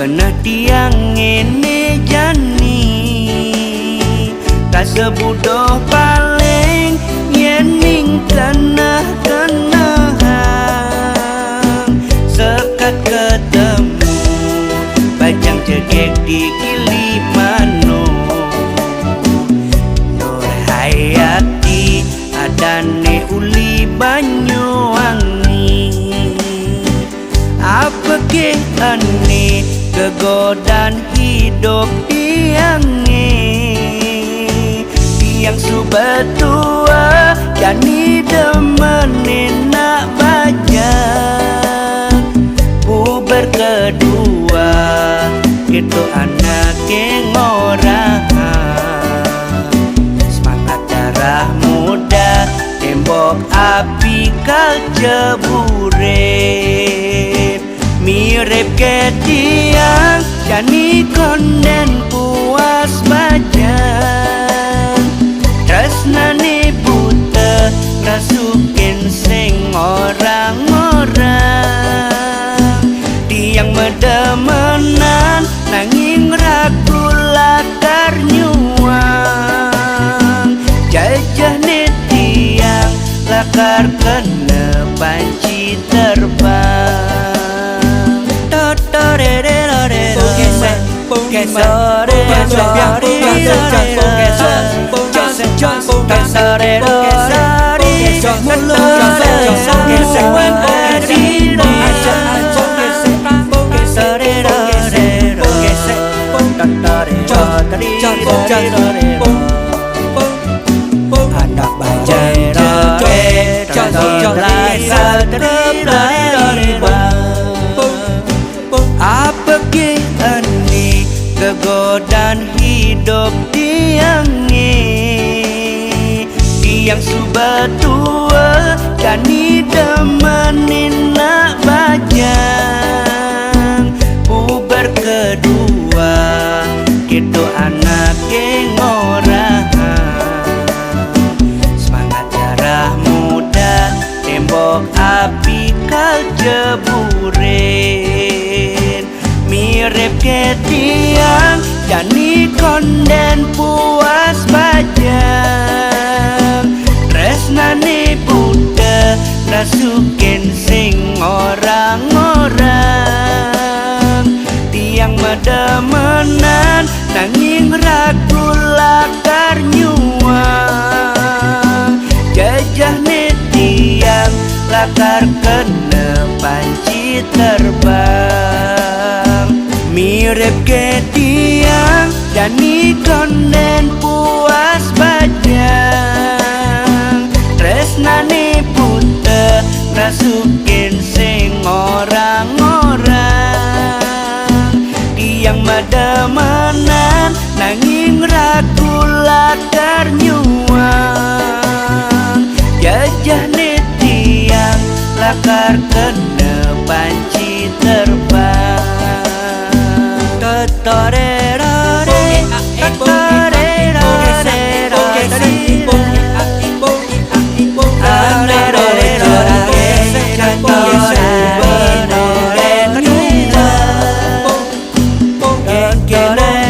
kena tiang ngene jani rasa bodoh paling yening kenah-kenahan sekat ketemu bajang cegek di Kilimano Nur Hayati adane uli Banyuwangi apa ke ane kegodan hidup tiange tiang subatua jani demenin nak bajang puber kedua itu anak yang orang semangat darah muda tembok api kal jeburin mirip ke tiang jani konden puas bajang tresnane buta rasukin sing orang-orang tiang medemenan nanging ragu latar nyuang jajah ne tiang lakar kena panci terbang anak bajang apa ke ane kegodan hidup tiange tiang subatua jani demenin nak bajang puber kedua gitu anak yang orang semangat darah muda tembok api kal jeburin mirip ke tiang jani konden puas bajang tresnane buta rasukin sing orang-orang tiang medemenan nanging ragu lakar nyuang jajah ne tiang lakar kena panci terbang mirip ke tiang jani konden puas bajang tresnane buta rasukin sing orang-orang tiang medemenan nanging ragu lakar nyuang jajah ne tiang lakar kena panci terbang Get